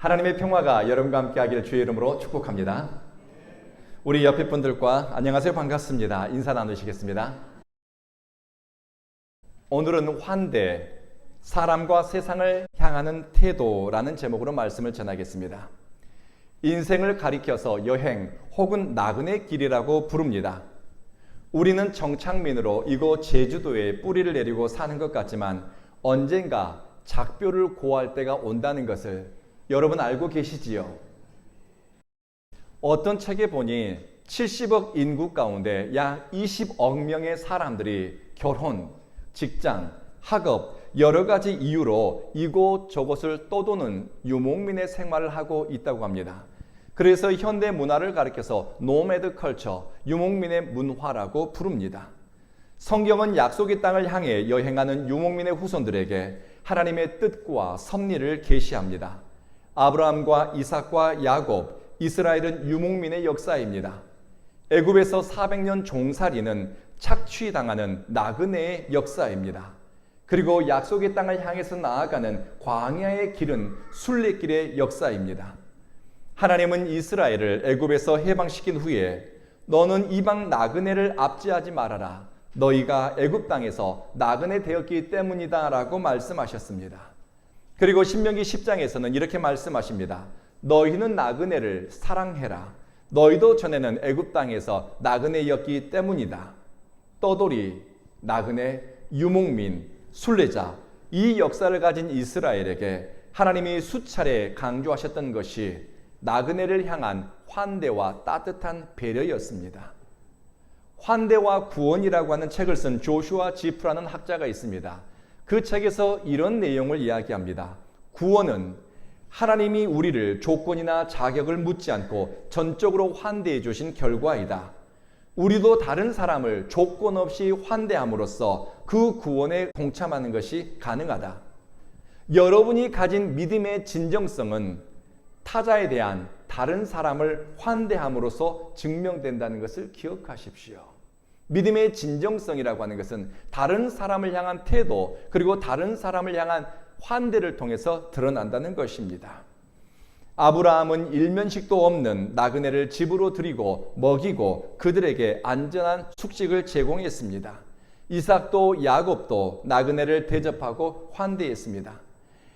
하나님의 평화가 여러분과 함께 하기를 주의 이름으로 축복합니다. 우리 옆에 분들과 안녕하세요, 반갑습니다. 인사 나누시겠습니다. 오늘은 환대, 사람과 세상을 향하는 태도라는 제목으로 말씀을 전하겠습니다. 인생을 가리켜서 여행 혹은 나그네 길이라고 부릅니다. 우리는 정착민으로 이곳 제주도에 뿌리를 내리고 사는 것 같지만 언젠가 작별을 고할 때가 온다는 것을 여러분 알고 계시지요? 어떤 책에 보니 70억 인구 가운데 약 20억 명의 사람들이 결혼, 직장, 학업, 여러 가지 이유로 이곳저곳을 떠도는 유목민의 생활을 하고 있다고 합니다. 그래서 현대 문화를 가리켜서 노매드 컬처, 유목민의 문화라고 부릅니다. 성경은 약속의 땅을 향해 여행하는 유목민의 후손들에게 하나님의 뜻과 섭리를 계시합니다. 아브라함과 이삭과 야곱, 이스라엘은 유목민의 역사입니다. 애굽에서 400년 종살이는 착취당하는 나그네의 역사입니다. 그리고 약속의 땅을 향해서 나아가는 광야의 길은 순례길의 역사입니다. 하나님은 이스라엘을 애굽에서 해방시킨 후에 너는 이방 나그네를 압제하지 말아라. 너희가 애굽 땅에서 나그네 되었기 때문이다 라고 말씀하셨습니다. 그리고 신명기 10장에서는 이렇게 말씀하십니다. 너희는 나그네를 사랑해라. 너희도 전에는 애굽 땅에서 나그네였기 때문이다. 떠돌이, 나그네, 유목민, 순례자, 이 역사를 가진 이스라엘에게 하나님이 수차례 강조하셨던 것이 나그네를 향한 환대와 따뜻한 배려였습니다. 환대와 구원이라고 하는 책을 쓴 조슈아 지프라는 학자가 있습니다. 그 책에서 이런 내용을 이야기합니다. 구원은 하나님이 우리를 조건이나 자격을 묻지 않고 전적으로 환대해 주신 결과이다. 우리도 다른 사람을 조건 없이 환대함으로써 그 구원에 동참하는 것이 가능하다. 여러분이 가진 믿음의 진정성은 타자에 대한 다른 사람을 환대함으로써 증명된다는 것을 기억하십시오. 믿음의 진정성이라고 하는 것은 다른 사람을 향한 태도, 그리고 다른 사람을 향한 환대를 통해서 드러난다는 것입니다. 아브라함은 일면식도 없는 나그네를 집으로 들이고 먹이고 그들에게 안전한 숙식을 제공했습니다. 이삭도 야곱도 나그네를 대접하고 환대했습니다.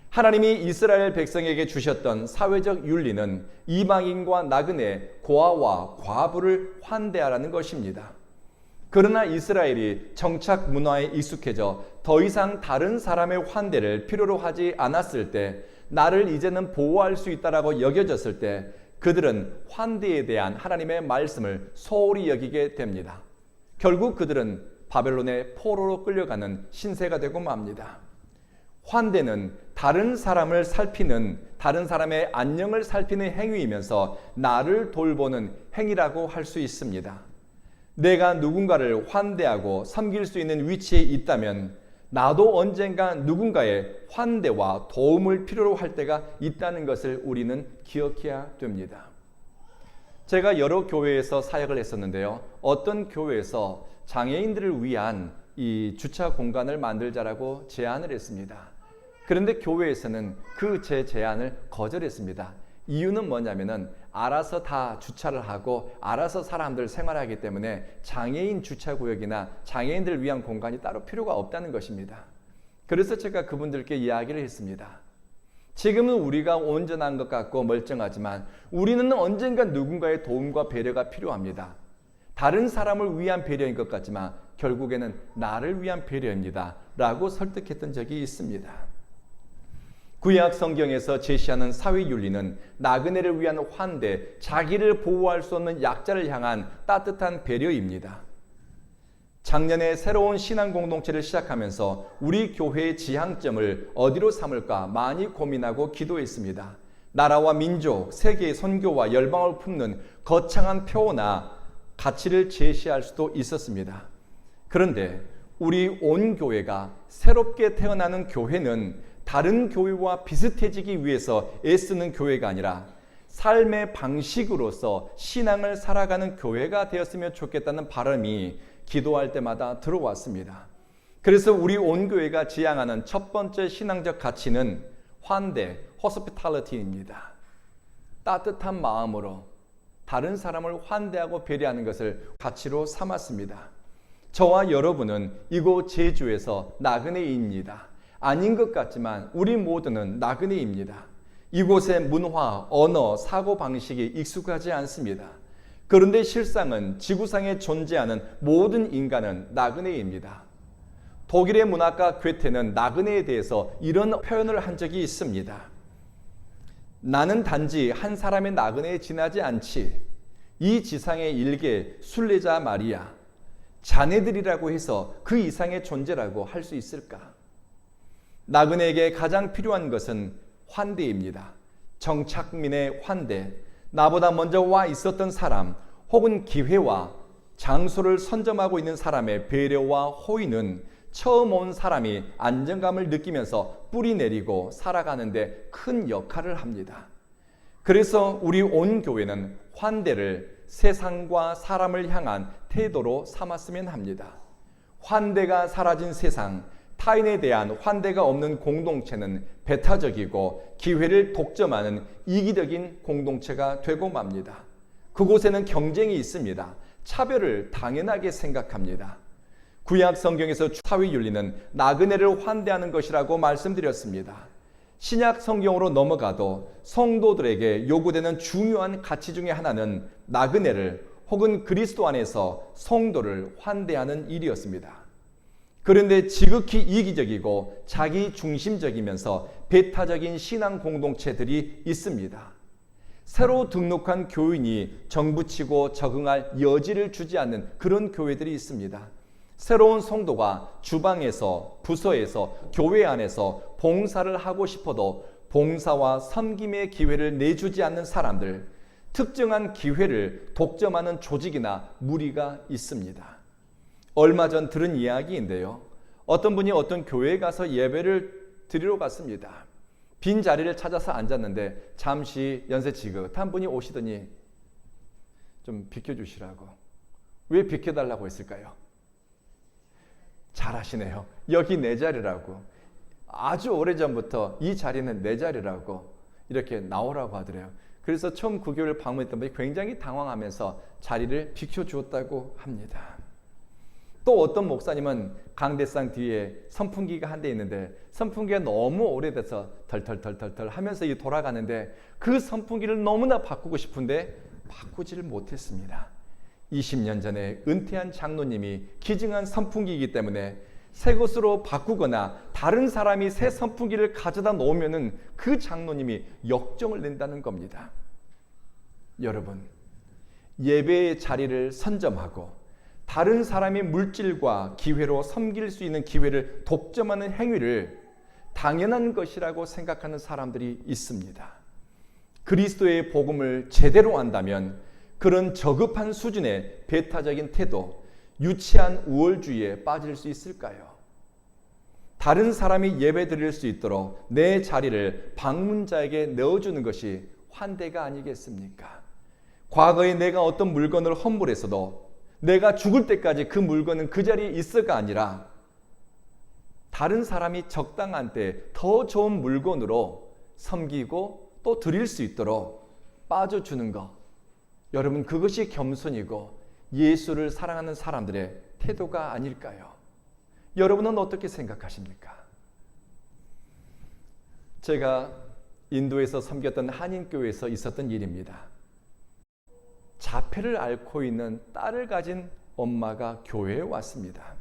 하나님이 이스라엘 백성에게 주셨던 사회적 윤리는 이방인과 나그네, 고아와 과부를 환대하라는 것입니다. 그러나 이스라엘이 정착 문화에 익숙해져 더 이상 다른 사람의 환대를 필요로 하지 않았을 때, 나를 이제는 보호할 수 있다라고 여겨졌을 때 그들은 환대에 대한 하나님의 말씀을 소홀히 여기게 됩니다. 결국 그들은 바벨론의 포로로 끌려가는 신세가 되고 맙니다. 환대는 다른 사람을 살피는, 다른 사람의 안녕을 살피는 행위이면서 나를 돌보는 행위라고 할 수 있습니다. 내가 누군가를 환대하고 섬길 수 있는 위치에 있다면 나도 언젠가 누군가의 환대와 도움을 필요로 할 때가 있다는 것을 우리는 기억해야 됩니다. 제가 여러 교회에서 사역을 했었는데요. 어떤 교회에서 장애인들을 위한 이 주차 공간을 만들자라고 제안을 했습니다. 그런데 교회에서는 그 제 제안을 거절했습니다. 이유는 뭐냐면은 알아서 다 주차를 하고 알아서 사람들 생활하기 때문에 장애인 주차구역이나 장애인들을 위한 공간이 따로 필요가 없다는 것입니다. 그래서 제가 그분들께 이야기를 했습니다. 지금은 우리가 온전한 것 같고 멀쩡하지만 우리는 언젠가 누군가의 도움과 배려가 필요합니다. 다른 사람을 위한 배려인 것 같지만 결국에는 나를 위한 배려입니다 라고 설득했던 적이 있습니다. 구약 성경에서 제시하는 사회윤리는 나그네를 위한 환대, 자기를 보호할 수 없는 약자를 향한 따뜻한 배려입니다. 작년에 새로운 신앙 공동체를 시작하면서 우리 교회의 지향점을 어디로 삼을까 많이 고민하고 기도했습니다. 나라와 민족, 세계의 선교와 열방을 품는 거창한 표어나 가치를 제시할 수도 있었습니다. 그런데 우리 온 교회가 새롭게 태어나는 교회는 다른 교회와 비슷해지기 위해서 애쓰는 교회가 아니라 삶의 방식으로서 신앙을 살아가는 교회가 되었으면 좋겠다는 바람이 기도할 때마다 들어왔습니다. 그래서 우리 온 교회가 지향하는 첫 번째 신앙적 가치는 환대, hospitality입니다. 따뜻한 마음으로 다른 사람을 환대하고 배려하는 것을 가치로 삼았습니다. 저와 여러분은 이곳 제주에서 나그네입니다. 아닌 것 같지만 우리 모두는 나그네입니다. 이곳의 문화, 언어, 사고방식이 익숙하지 않습니다. 그런데 실상은 지구상에 존재하는 모든 인간은 나그네입니다. 독일의 문학가 괴테는 나그네에 대해서 이런 표현을 한 적이 있습니다. 나는 단지 한 사람의 나그네에 지나지 않지. 이 지상의 일개 순례자 말이야. 자네들이라고 해서 그 이상의 존재라고 할 수 있을까? 나그네에게 가장 필요한 것은 환대입니다. 정착민의 환대, 나보다 먼저 와 있었던 사람 혹은 기회와 장소를 선점하고 있는 사람의 배려와 호의는 처음 온 사람이 안정감을 느끼면서 뿌리 내리고 살아가는데 큰 역할을 합니다. 그래서 우리 온 교회는 환대를 세상과 사람을 향한 태도로 삼았으면 합니다. 환대가 사라진 세상, 타인에 대한 환대가 없는 공동체는 배타적이고 기회를 독점하는 이기적인 공동체가 되고 맙니다. 그곳에는 경쟁이 있습니다. 차별을 당연하게 생각합니다. 구약 성경에서 사회윤리는 나그네를 환대하는 것이라고 말씀드렸습니다. 신약 성경으로 넘어가도 성도들에게 요구되는 중요한 가치 중에 하나는 나그네를 혹은 그리스도 안에서 성도를 환대하는 일이었습니다. 그런데 지극히 이기적이고 자기 중심적이면서 배타적인 신앙 공동체들이 있습니다. 새로 등록한 교인이 정부치고 적응할 여지를 주지 않는 그런 교회들이 있습니다. 새로운 성도가 주방에서, 부서에서, 교회 안에서 봉사를 하고 싶어도 봉사와 섬김의 기회를 내주지 않는 사람들, 특정한 기회를 독점하는 조직이나 무리가 있습니다. 얼마 전 들은 이야기인데요. 어떤 분이 어떤 교회에 가서 예배를 드리러 갔습니다. 빈 자리를 찾아서 앉았는데 잠시 연세 지긋한 분이 오시더니 좀 비켜주시라고. 왜 비켜달라고 했을까요? 잘하시네요. 여기 내 자리라고. 아주 오래전부터 이 자리는 내 자리라고 이렇게 나오라고 하더래요. 그래서 처음 그 교회를 방문했던 분이 굉장히 당황하면서 자리를 비켜주었다고 합니다. 또 어떤 목사님은 강대상 뒤에 선풍기가 한 대 있는데 선풍기가 너무 오래돼서 덜덜덜덜 하면서 돌아가는데 그 선풍기를 너무나 바꾸고 싶은데 바꾸지를 못했습니다. 20년 전에 은퇴한 장로님이 기증한 선풍기이기 때문에 새 것으로 바꾸거나 다른 사람이 새 선풍기를 가져다 놓으면 그 장로님이 역정을 낸다는 겁니다. 여러분, 예배의 자리를 선점하고 다른 사람의 물질과 기회로 섬길 수 있는 기회를 독점하는 행위를 당연한 것이라고 생각하는 사람들이 있습니다. 그리스도의 복음을 제대로 안다면 그런 저급한 수준의 배타적인 태도, 유치한 우월주의에 빠질 수 있을까요? 다른 사람이 예배 드릴 수 있도록 내 자리를 방문자에게 넣어주는 것이 환대가 아니겠습니까? 과거에 내가 어떤 물건을 헌물했어도 내가 죽을 때까지 그 물건은 그 자리에 있어가 아니라 다른 사람이 적당한 때 더 좋은 물건으로 섬기고 또 드릴 수 있도록 빠져주는 것. 여러분, 그것이 겸손이고 예수를 사랑하는 사람들의 태도가 아닐까요? 여러분은 어떻게 생각하십니까? 제가 인도에서 섬겼던 한인교회에서 있었던 일입니다. 자폐를 앓고 있는 딸을 가진 엄마가 교회에 왔습니다.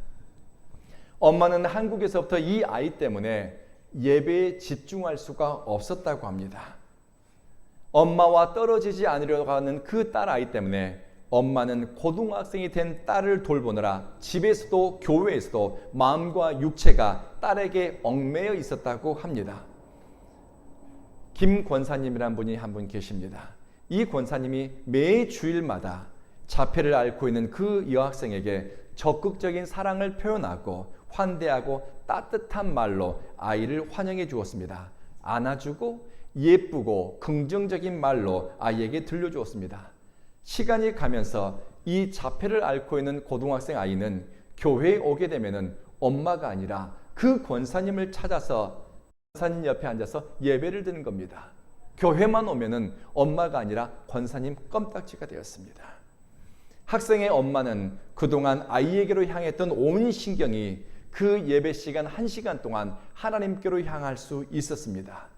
엄마는 한국에서부터 이 아이 때문에 예배에 집중할 수가 없었다고 합니다. 엄마와 떨어지지 않으려고 하는 그 딸 아이 때문에 엄마는 고등학생이 된 딸을 돌보느라 집에서도 교회에서도 마음과 육체가 딸에게 얽매여 있었다고 합니다. 김 권사님이란 분이 한 분 계십니다. 이 권사님이 매 주일마다 자폐를 앓고 있는 그 여학생에게 적극적인 사랑을 표현하고 환대하고 따뜻한 말로 아이를 환영해 주었습니다. 안아주고 예쁘고 긍정적인 말로 아이에게 들려주었습니다. 시간이 가면서 이 자폐를 앓고 있는 고등학생 아이는 교회에 오게 되면 엄마가 아니라 그 권사님을 찾아서 권사님 옆에 앉아서 예배를 드는 겁니다. 교회만 오면은 엄마가 아니라 권사님 껌딱지가 되었습니다. 학생의 엄마는 그동안 아이에게로 향했던 온 신경이 그 예배 시간 1시간 동안 하나님께로 향할 수 있었습니다.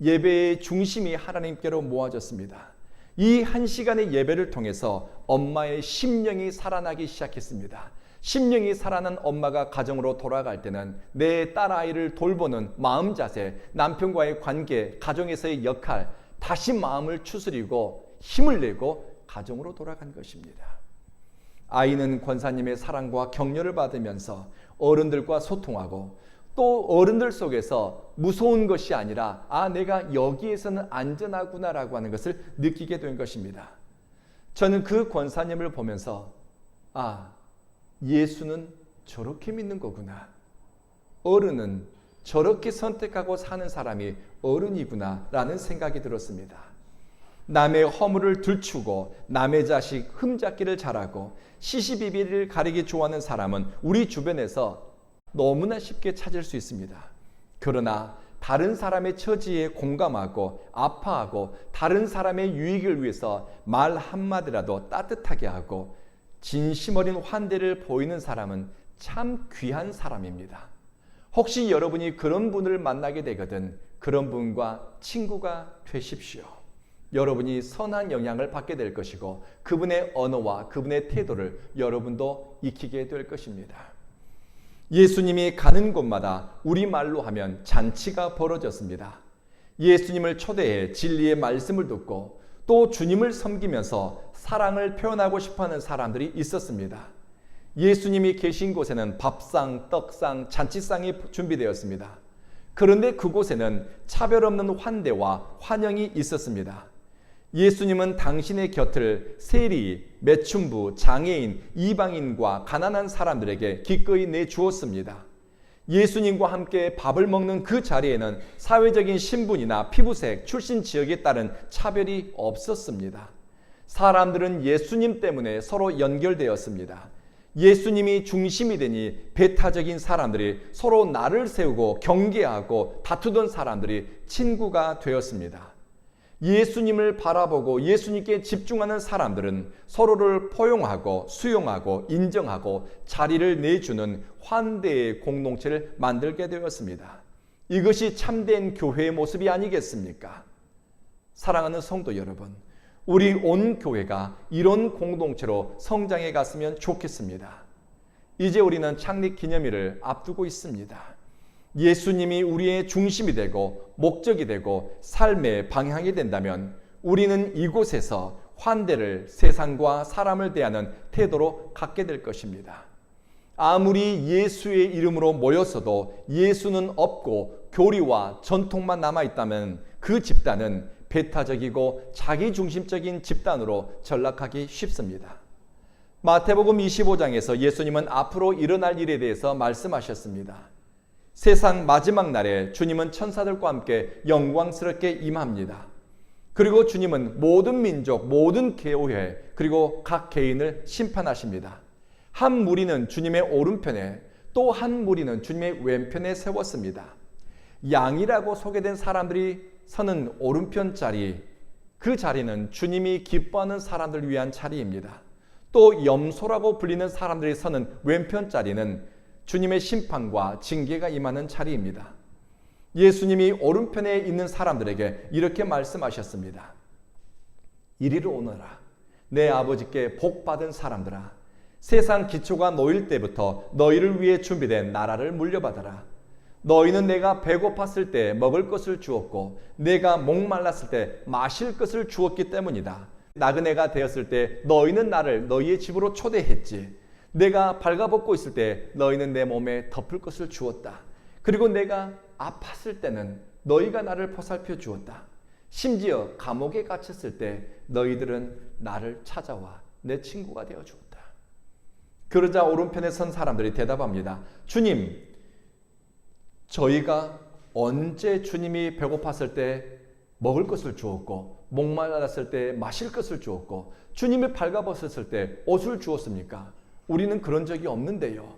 예배의 중심이 하나님께로 모아졌습니다. 이 1시간의 예배를 통해서 엄마의 심령이 살아나기 시작했습니다. 심령이 살아난 엄마가 가정으로 돌아갈 때는 내 딸아이를 돌보는 마음 자세, 남편과의 관계, 가정에서의 역할, 다시 마음을 추스리고 힘을 내고 가정으로 돌아간 것입니다. 아이는 권사님의 사랑과 격려를 받으면서 어른들과 소통하고 또 어른들 속에서 무서운 것이 아니라 내가 여기에서는 안전하구나라고 하는 것을 느끼게 된 것입니다. 저는 그 권사님을 보면서 예수는 저렇게 믿는 거구나. 어른은 저렇게 선택하고 사는 사람이 어른이구나 라는 생각이 들었습니다. 남의 허물을 들추고 남의 자식 흠잡기를 잘하고 시시비비를 가리기 좋아하는 사람은 우리 주변에서 너무나 쉽게 찾을 수 있습니다. 그러나 다른 사람의 처지에 공감하고 아파하고 다른 사람의 유익을 위해서 말 한마디라도 따뜻하게 하고 진심 어린 환대를 보이는 사람은 참 귀한 사람입니다. 혹시 여러분이 그런 분을 만나게 되거든 그런 분과 친구가 되십시오. 여러분이 선한 영향을 받게 될 것이고 그분의 언어와 그분의 태도를 여러분도 익히게 될 것입니다. 예수님이 가는 곳마다 우리말로 하면 잔치가 벌어졌습니다. 예수님을 초대해 진리의 말씀을 듣고 또 주님을 섬기면서 사랑을 표현하고 싶어하는 사람들이 있었습니다. 예수님이 계신 곳에는 밥상, 떡상, 잔치상이 준비되었습니다. 그런데 그곳에는 차별 없는 환대와 환영이 있었습니다. 예수님은 당신의 곁을 세리, 매춘부, 장애인, 이방인과 가난한 사람들에게 기꺼이 내주었습니다. 예수님과 함께 밥을 먹는 그 자리에는 사회적인 신분이나 피부색, 출신 지역에 따른 차별이 없었습니다. 사람들은 예수님 때문에 서로 연결되었습니다. 예수님이 중심이 되니 배타적인 사람들이 서로 나를 세우고 경계하고 다투던 사람들이 친구가 되었습니다. 예수님을 바라보고 예수님께 집중하는 사람들은 서로를 포용하고 수용하고 인정하고 자리를 내주는 환대의 공동체를 만들게 되었습니다. 이것이 참된 교회의 모습이 아니겠습니까? 사랑하는 성도 여러분, 우리 온 교회가 이런 공동체로 성장해 갔으면 좋겠습니다. 이제 우리는 창립 기념일을 앞두고 있습니다. 예수님이 우리의 중심이 되고 목적이 되고 삶의 방향이 된다면 우리는 이곳에서 환대를 세상과 사람을 대하는 태도로 갖게 될 것입니다. 아무리 예수의 이름으로 모였어도 예수는 없고 교리와 전통만 남아있다면 그 집단은 배타적이고 자기중심적인 집단으로 전락하기 쉽습니다. 마태복음 25장에서 예수님은 앞으로 일어날 일에 대해서 말씀하셨습니다. 세상 마지막 날에 주님은 천사들과 함께 영광스럽게 임합니다. 그리고 주님은 모든 민족, 모든 교회, 그리고 각 개인을 심판하십니다. 한 무리는 주님의 오른편에 또 한 무리는 주님의 왼편에 세웠습니다. 양이라고 소개된 사람들이 서는 오른편 자리, 그 자리는 주님이 기뻐하는 사람들을 위한 자리입니다. 또 염소라고 불리는 사람들이 서는 왼편 자리는 주님의 심판과 징계가 임하는 자리입니다. 예수님이 오른편에 있는 사람들에게 이렇게 말씀하셨습니다. 이리로 오너라. 내 아버지께 복받은 사람들아. 세상 기초가 놓일 때부터 너희를 위해 준비된 나라를 물려받아라. 너희는 내가 배고팠을 때 먹을 것을 주었고 내가 목말랐을 때 마실 것을 주었기 때문이다. 나그네가 되었을 때 너희는 나를 너희의 집으로 초대했지. 내가 발가벗고 있을 때 너희는 내 몸에 덮을 것을 주었다. 그리고 내가 아팠을 때는 너희가 나를 보살펴 주었다. 심지어 감옥에 갇혔을 때 너희들은 나를 찾아와 내 친구가 되어 주었다. 그러자 오른편에 선 사람들이 대답합니다. 주님, 저희가 언제 주님이 배고팠을 때 먹을 것을 주었고 목말랐을 때 마실 것을 주었고 주님이 발가벗었을 때 옷을 주었습니까? 우리는 그런 적이 없는데요.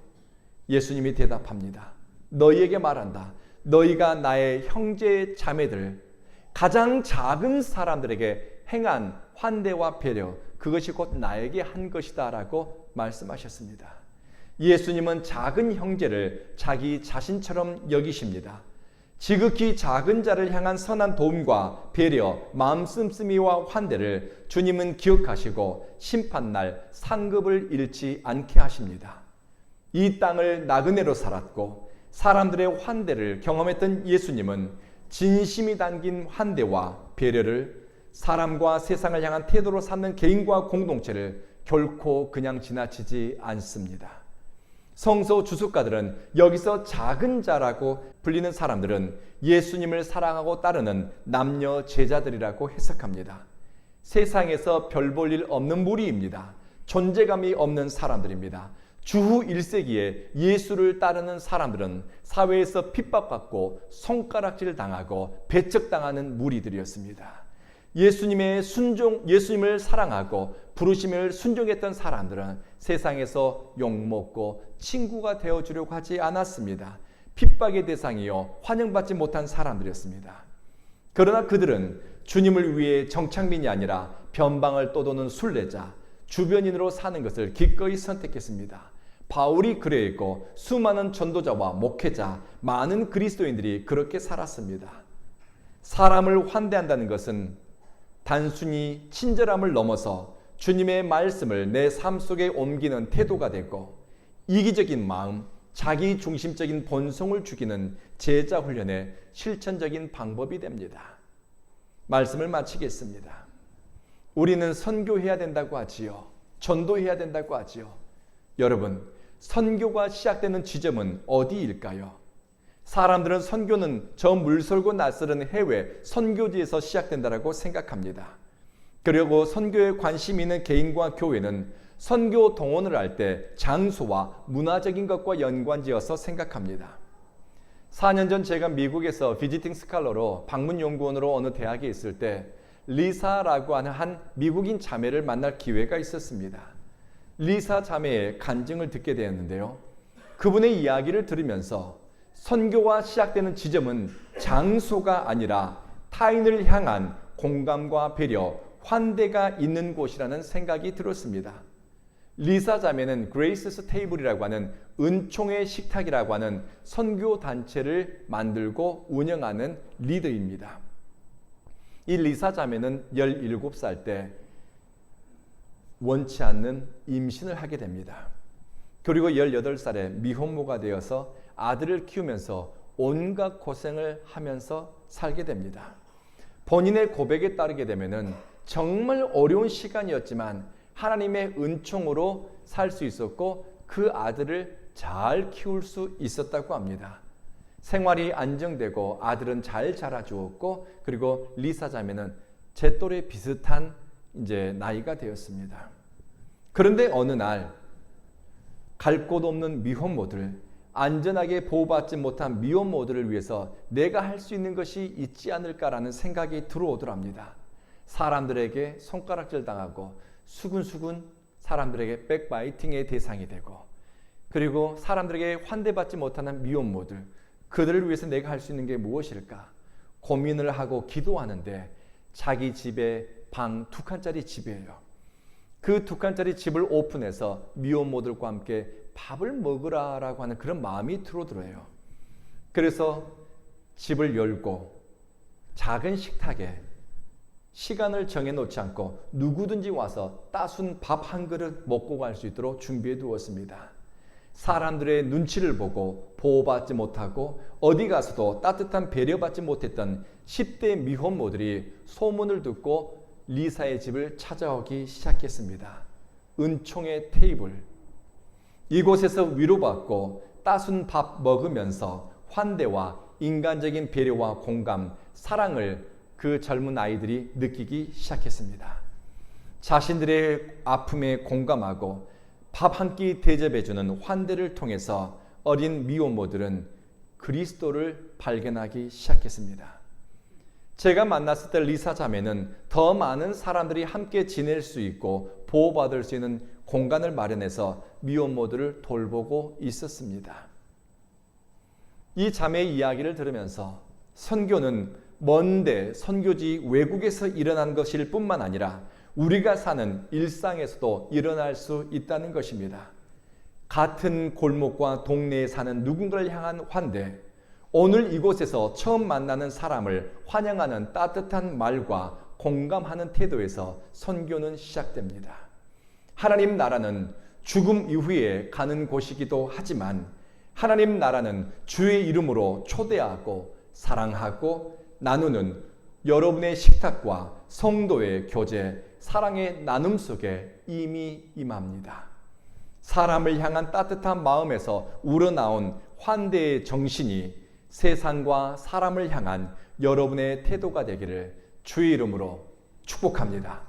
예수님이 대답합니다. 너희에게 말한다. 너희가 나의 형제 자매들, 가장 작은 사람들에게 행한 환대와 배려, 그것이 곧 나에게 한 것이다 라고 말씀하셨습니다. 예수님은 작은 형제를 자기 자신처럼 여기십니다. 지극히 작은 자를 향한 선한 도움과 배려, 마음 씀씀이와 환대를 주님은 기억하시고 심판날 상급을 잃지 않게 하십니다. 이 땅을 나그네로 살았고 사람들의 환대를 경험했던 예수님은 진심이 담긴 환대와 배려를 사람과 세상을 향한 태도로 삼는 개인과 공동체를 결코 그냥 지나치지 않습니다. 성서 주석가들은 여기서 작은 자라고 불리는 사람들은 예수님을 사랑하고 따르는 남녀 제자들이라고 해석합니다. 세상에서 별 볼 일 없는 무리입니다. 존재감이 없는 사람들입니다. 주후 1세기에 예수를 따르는 사람들은 사회에서 핍박받고 손가락질 당하고 배척당하는 무리들이었습니다. 예수님을 사랑하고 부르심을 순종했던 사람들은 세상에서 욕먹고 친구가 되어주려고 하지 않았습니다. 핍박의 대상이요 환영받지 못한 사람들이었습니다. 그러나 그들은 주님을 위해 정착민이 아니라 변방을 떠도는 순례자, 주변인으로 사는 것을 기꺼이 선택했습니다. 바울이 그래했고 수많은 전도자와 목회자, 많은 그리스도인들이 그렇게 살았습니다. 사람을 환대한다는 것은 단순히 친절함을 넘어서 주님의 말씀을 내 삶 속에 옮기는 태도가 되고 이기적인 마음, 자기 중심적인 본성을 죽이는 제자 훈련의 실천적인 방법이 됩니다. 말씀을 마치겠습니다. 우리는 선교해야 된다고 하지요. 전도해야 된다고 하지요. 여러분, 선교가 시작되는 지점은 어디일까요? 사람들은 선교는 저 물설고 낯설은 해외 선교지에서 시작된다고 생각합니다. 그리고 선교에 관심 있는 개인과 교회는 선교 동원을 할 때 장소와 문화적인 것과 연관지어서 생각합니다. 4년 전 제가 미국에서 비지팅 스칼러로 방문 연구원으로 어느 대학에 있을 때 리사라고 하는 한 미국인 자매를 만날 기회가 있었습니다. 리사 자매의 간증을 듣게 되었는데요. 그분의 이야기를 들으면서 선교가 시작되는 지점은 장소가 아니라 타인을 향한 공감과 배려, 환대가 있는 곳이라는 생각이 들었습니다. 리사 자매는 그레이스 테이블이라고 하는 은총의 식탁이라고 하는 선교 단체를 만들고 운영하는 리더입니다. 이 리사 자매는 17살 때 원치 않는 임신을 하게 됩니다. 그리고 18살에 미혼모가 되어서 아들을 키우면서 온갖 고생을 하면서 살게 됩니다. 본인의 고백에 따르게 되면은 정말 어려운 시간이었지만 하나님의 은총으로 살 수 있었고 그 아들을 잘 키울 수 있었다고 합니다. 생활이 안정되고 아들은 잘 자라주었고 그리고 리사 자매는 제 또래 비슷한 이제 나이가 되었습니다. 그런데 어느 날 갈 곳 없는 미혼모들, 안전하게 보호받지 못한 미혼모들을 위해서 내가 할 수 있는 것이 있지 않을까라는 생각이 들어오더랍니다. 사람들에게 손가락질 당하고 수근수근 사람들에게 백바이팅의 대상이 되고 그리고 사람들에게 환대받지 못하는 미혼모들, 그들을 위해서 내가 할 수 있는 게 무엇일까 고민을 하고 기도하는데 자기 집에 방 2칸짜리 집이에요. 그 2칸짜리 집을 오픈해서 미혼모들과 함께 밥을 먹으라라고 하는 그런 마음이 들어들어요. 그래서 집을 열고 작은 식탁에 시간을 정해놓지 않고 누구든지 와서 따순 밥 한 그릇 먹고 갈 수 있도록 준비해 두었습니다. 사람들의 눈치를 보고 보호받지 못하고 어디 가서도 따뜻한 배려받지 못했던 10대 미혼모들이 소문을 듣고 리사의 집을 찾아오기 시작했습니다. 은총의 테이블. 이곳에서 위로받고 따순 밥 먹으면서 환대와 인간적인 배려와 공감, 사랑을 그 젊은 아이들이 느끼기 시작했습니다. 자신들의 아픔에 공감하고 밥 한 끼 대접해주는 환대를 통해서 어린 미혼모들은 그리스도를 발견하기 시작했습니다. 제가 만났을 때 리사 자매는 더 많은 사람들이 함께 지낼 수 있고 보호받을 수 있는 공간을 마련해서 미혼모들을 돌보고 있었습니다. 이 자매의 이야기를 들으면서 선교는 먼데 선교지 외국에서 일어난 것일 뿐만 아니라 우리가 사는 일상에서도 일어날 수 있다는 것입니다. 같은 골목과 동네에 사는 누군가를 향한 환대, 오늘 이곳에서 처음 만나는 사람을 환영하는 따뜻한 말과 공감하는 태도에서 선교는 시작됩니다. 하나님 나라는 죽음 이후에 가는 곳이기도 하지만 하나님 나라는 주의 이름으로 초대하고 사랑하고 나누는 여러분의 식탁과 성도의 교제, 사랑의 나눔 속에 이미 임합니다. 사람을 향한 따뜻한 마음에서 우러나온 환대의 정신이 세상과 사람을 향한 여러분의 태도가 되기를 주의 이름으로 축복합니다.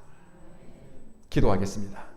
기도하겠습니다.